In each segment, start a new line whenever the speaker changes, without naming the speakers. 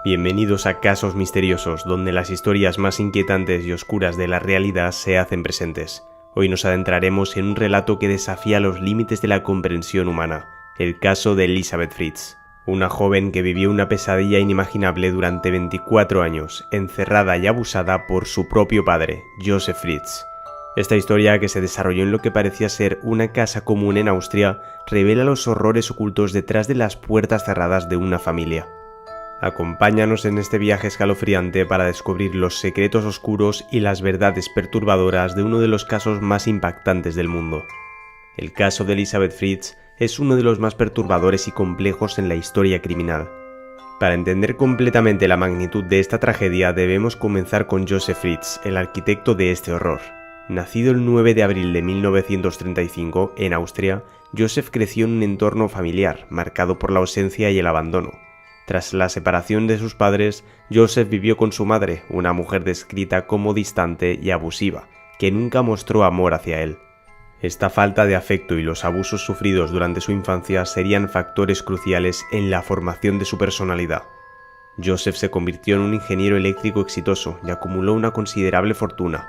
Bienvenidos a Casos Misteriosos, donde las historias más inquietantes y oscuras de la realidad se hacen presentes. Hoy nos adentraremos en un relato que desafía los límites de la comprensión humana, el caso de Elizabeth Fritz, una joven que vivió una pesadilla inimaginable durante 24 años, encerrada y abusada por su propio padre, Joseph Fritz. Esta historia, que se desarrolló en lo que parecía ser una casa común en Austria, revela los horrores ocultos detrás de las puertas cerradas de una familia. Acompáñanos en este viaje escalofriante para descubrir los secretos oscuros y las verdades perturbadoras de uno de los casos más impactantes del mundo. El caso de Elizabeth Fritz es uno de los más perturbadores y complejos en la historia criminal. Para entender completamente la magnitud de esta tragedia debemos comenzar con Joseph Fritz, el arquitecto de este horror. Nacido el 9 de abril de 1935 en Austria, Joseph creció en un entorno familiar marcado por la ausencia y el abandono. Tras la separación de sus padres, Joseph vivió con su madre, una mujer descrita como distante y abusiva, que nunca mostró amor hacia él. Esta falta de afecto y los abusos sufridos durante su infancia serían factores cruciales en la formación de su personalidad. Joseph se convirtió en un ingeniero eléctrico exitoso y acumuló una considerable fortuna.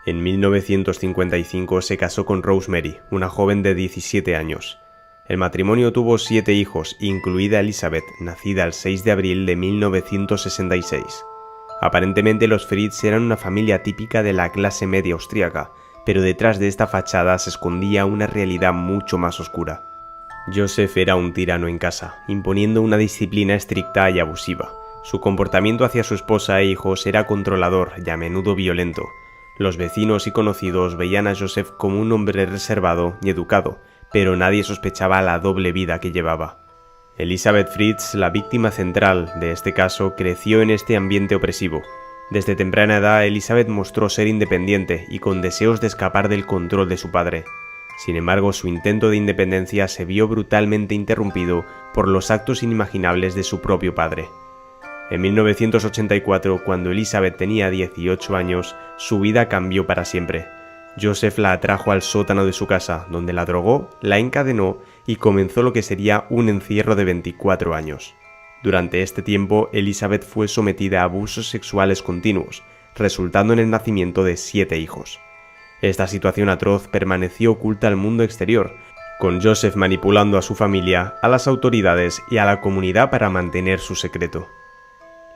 En 1955 se casó con Rosemary, una joven de 17 años. El matrimonio tuvo 7 hijos, incluida Elizabeth, nacida el 6 de abril de 1966. Aparentemente los Fritz eran una familia típica de la clase media austríaca, pero detrás de esta fachada se escondía una realidad mucho más oscura. Joseph era un tirano en casa, imponiendo una disciplina estricta y abusiva. Su comportamiento hacia su esposa e hijos era controlador y a menudo violento. Los vecinos y conocidos veían a Joseph como un hombre reservado y educado, pero nadie sospechaba la doble vida que llevaba. Elizabeth Fritz, la víctima central de este caso, creció en este ambiente opresivo. Desde temprana edad, Elizabeth mostró ser independiente y con deseos de escapar del control de su padre. Sin embargo, su intento de independencia se vio brutalmente interrumpido por los actos inimaginables de su propio padre. En 1984, cuando Elizabeth tenía 18 años, su vida cambió para siempre. Joseph la atrajo al sótano de su casa, donde la drogó, la encadenó y comenzó lo que sería un encierro de 24 años. Durante este tiempo, Elizabeth fue sometida a abusos sexuales continuos, resultando en el nacimiento de 7 hijos. Esta situación atroz permaneció oculta al mundo exterior, con Joseph manipulando a su familia, a las autoridades y a la comunidad para mantener su secreto.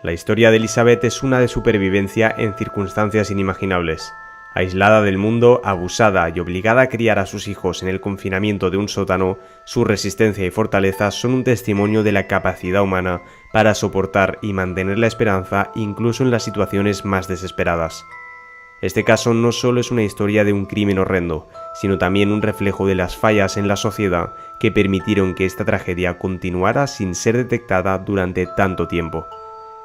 La historia de Elizabeth es una de supervivencia en circunstancias inimaginables. Aislada del mundo, abusada y obligada a criar a sus hijos en el confinamiento de un sótano, su resistencia y fortaleza son un testimonio de la capacidad humana para soportar y mantener la esperanza incluso en las situaciones más desesperadas. Este caso no solo es una historia de un crimen horrendo, sino también un reflejo de las fallas en la sociedad que permitieron que esta tragedia continuara sin ser detectada durante tanto tiempo.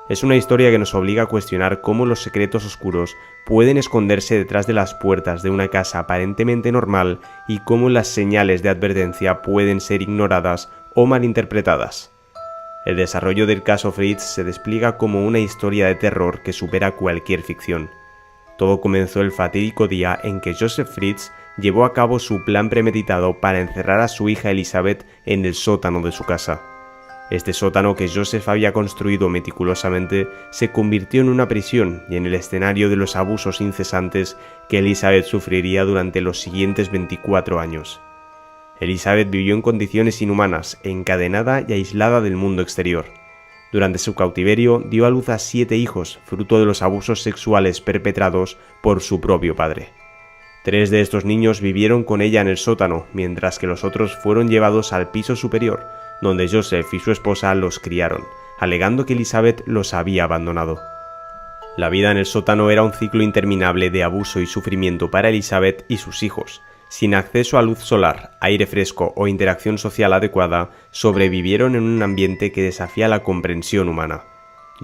Es una historia que nos obliga a cuestionar cómo los secretos oscuros pueden esconderse detrás de las puertas de una casa aparentemente normal y cómo las señales de advertencia pueden ser ignoradas o malinterpretadas. El desarrollo del caso Fritz se despliega como una historia de terror que supera cualquier ficción. Todo comenzó el fatídico día en que Joseph Fritz llevó a cabo su plan premeditado para encerrar a su hija Elizabeth en el sótano de su casa. Este sótano que Joseph había construido meticulosamente se convirtió en una prisión y en el escenario de los abusos incesantes que Elizabeth sufriría durante los siguientes 24 años. Elizabeth vivió en condiciones inhumanas, encadenada y aislada del mundo exterior. Durante su cautiverio dio a luz a 7 hijos, fruto de los abusos sexuales perpetrados por su propio padre. 3 de estos niños vivieron con ella en el sótano, mientras que los otros fueron llevados al piso superior, donde Joseph y su esposa los criaron, alegando que Elizabeth los había abandonado. La vida en el sótano era un ciclo interminable de abuso y sufrimiento para Elizabeth y sus hijos. Sin acceso a luz solar, aire fresco o interacción social adecuada, sobrevivieron en un ambiente que desafía la comprensión humana.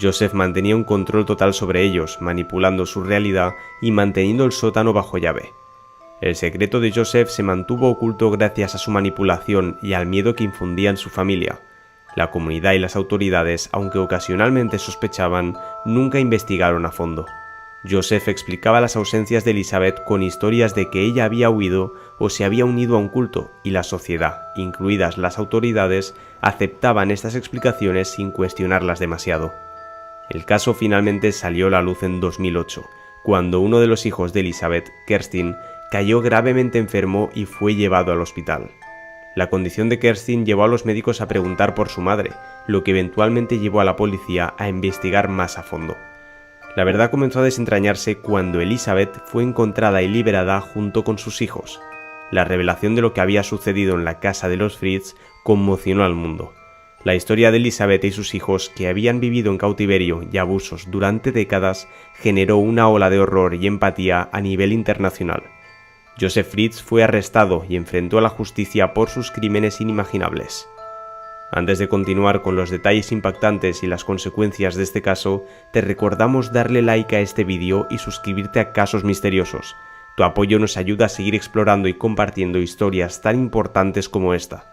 Joseph mantenía un control total sobre ellos, manipulando su realidad y manteniendo el sótano bajo llave. El secreto de Joseph se mantuvo oculto gracias a su manipulación y al miedo que infundía en su familia. La comunidad y las autoridades, aunque ocasionalmente sospechaban, nunca investigaron a fondo. Joseph explicaba las ausencias de Elizabeth con historias de que ella había huido o se había unido a un culto, y la sociedad, incluidas las autoridades, aceptaban estas explicaciones sin cuestionarlas demasiado. El caso finalmente salió a la luz en 2008, cuando uno de los hijos de Elizabeth, Kerstin, cayó gravemente enfermo y fue llevado al hospital. La condición de Kerstin llevó a los médicos a preguntar por su madre, lo que eventualmente llevó a la policía a investigar más a fondo. La verdad comenzó a desentrañarse cuando Elizabeth fue encontrada y liberada junto con sus hijos. La revelación de lo que había sucedido en la casa de los Fritz conmocionó al mundo. La historia de Elizabeth y sus hijos, que habían vivido en cautiverio y abusos durante décadas, generó una ola de horror y empatía a nivel internacional. Joseph Fritz fue arrestado y enfrentó a la justicia por sus crímenes inimaginables. Antes de continuar con los detalles impactantes y las consecuencias de este caso, te recordamos darle like a este vídeo y suscribirte a Casos Misteriosos. Tu apoyo nos ayuda a seguir explorando y compartiendo historias tan importantes como esta.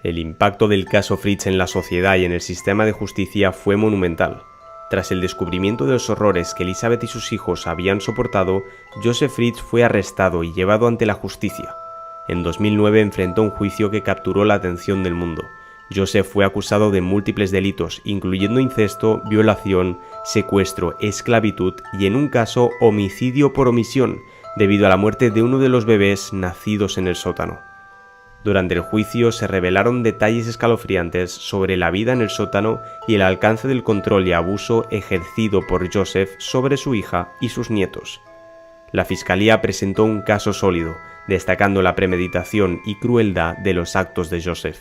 El impacto del caso Fritz en la sociedad y en el sistema de justicia fue monumental. Tras el descubrimiento de los horrores que Elizabeth y sus hijos habían soportado, Joseph Fritz fue arrestado y llevado ante la justicia. En 2009 enfrentó un juicio que capturó la atención del mundo. Joseph fue acusado de múltiples delitos, incluyendo incesto, violación, secuestro, esclavitud y, en un caso, homicidio por omisión, debido a la muerte de uno de los bebés nacidos en el sótano. Durante el juicio se revelaron detalles escalofriantes sobre la vida en el sótano y el alcance del control y abuso ejercido por Joseph sobre su hija y sus nietos. La fiscalía presentó un caso sólido, destacando la premeditación y crueldad de los actos de Joseph.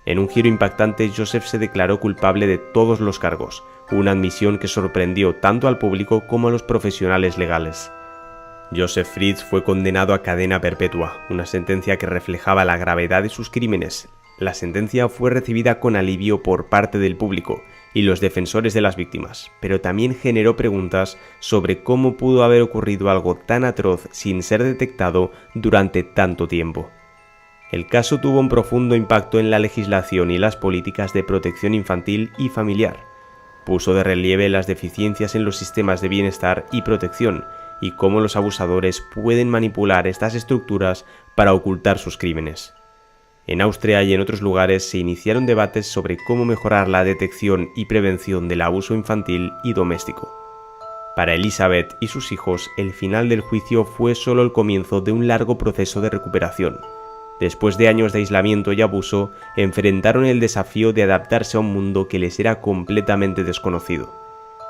En un giro impactante, Joseph se declaró culpable de todos los cargos, una admisión que sorprendió tanto al público como a los profesionales legales. Joseph Fritz fue condenado a cadena perpetua, una sentencia que reflejaba la gravedad de sus crímenes. La sentencia fue recibida con alivio por parte del público y los defensores de las víctimas, pero también generó preguntas sobre cómo pudo haber ocurrido algo tan atroz sin ser detectado durante tanto tiempo. El caso tuvo un profundo impacto en la legislación y las políticas de protección infantil y familiar. Puso de relieve las deficiencias en los sistemas de bienestar y protección y cómo los abusadores pueden manipular estas estructuras para ocultar sus crímenes. En Austria y en otros lugares se iniciaron debates sobre cómo mejorar la detección y prevención del abuso infantil y doméstico. Para Elizabeth y sus hijos, el final del juicio fue solo el comienzo de un largo proceso de recuperación. Después de años de aislamiento y abuso, enfrentaron el desafío de adaptarse a un mundo que les era completamente desconocido.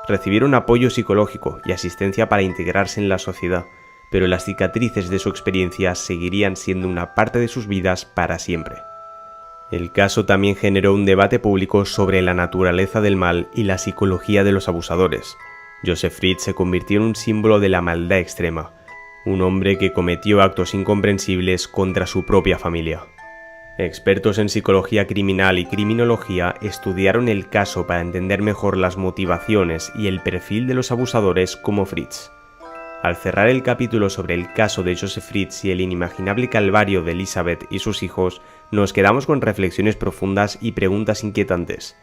Recibieron apoyo psicológico y asistencia para integrarse en la sociedad, pero las cicatrices de su experiencia seguirían siendo una parte de sus vidas para siempre. El caso también generó un debate público sobre la naturaleza del mal y la psicología de los abusadores. Joseph Fritz se convirtió en un símbolo de la maldad extrema, un hombre que cometió actos incomprensibles contra su propia familia. Expertos en psicología criminal y criminología estudiaron el caso para entender mejor las motivaciones y el perfil de los abusadores como Fritz. Al cerrar el capítulo sobre el caso de Joseph Fritz y el inimaginable calvario de Elizabeth y sus hijos, nos quedamos con reflexiones profundas y preguntas inquietantes.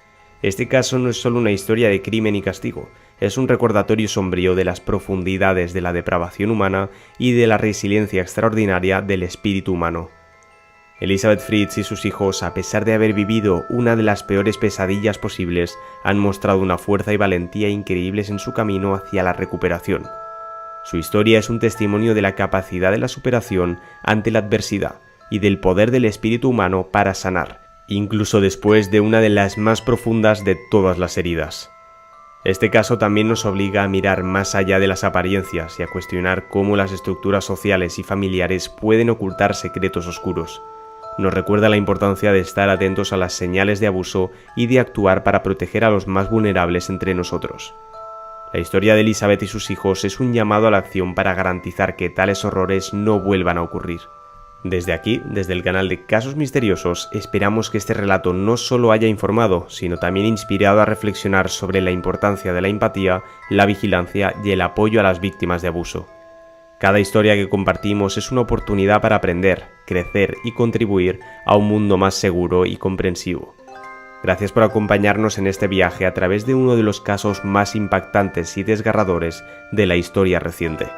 Este caso no es solo una historia de crimen y castigo, es un recordatorio sombrío de las profundidades de la depravación humana y de la resiliencia extraordinaria del espíritu humano. Elizabeth Fritz y sus hijos, a pesar de haber vivido una de las peores pesadillas posibles, han mostrado una fuerza y valentía increíbles en su camino hacia la recuperación. Su historia es un testimonio de la capacidad de la superación ante la adversidad y del poder del espíritu humano para sanar, incluso después de una de las más profundas de todas las heridas. Este caso también nos obliga a mirar más allá de las apariencias y a cuestionar cómo las estructuras sociales y familiares pueden ocultar secretos oscuros. Nos recuerda la importancia de estar atentos a las señales de abuso y de actuar para proteger a los más vulnerables entre nosotros. La historia de Elizabeth y sus hijos es un llamado a la acción para garantizar que tales horrores no vuelvan a ocurrir. Desde aquí, desde el canal de Casos Misteriosos, esperamos que este relato no solo haya informado, sino también inspirado a reflexionar sobre la importancia de la empatía, la vigilancia y el apoyo a las víctimas de abuso. Cada historia que compartimos es una oportunidad para aprender, crecer y contribuir a un mundo más seguro y comprensivo. Gracias por acompañarnos en este viaje a través de uno de los casos más impactantes y desgarradores de la historia reciente.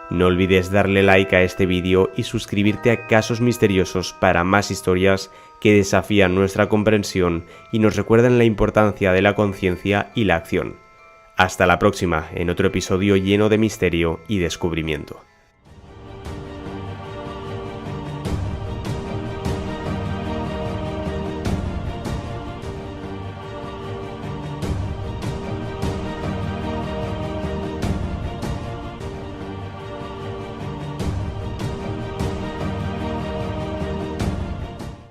No olvides darle like a este vídeo y suscribirte a Casos Misteriosos para más historias que desafían nuestra comprensión y nos recuerdan la importancia de la conciencia y la acción. Hasta la próxima, en otro episodio lleno de misterio y descubrimiento.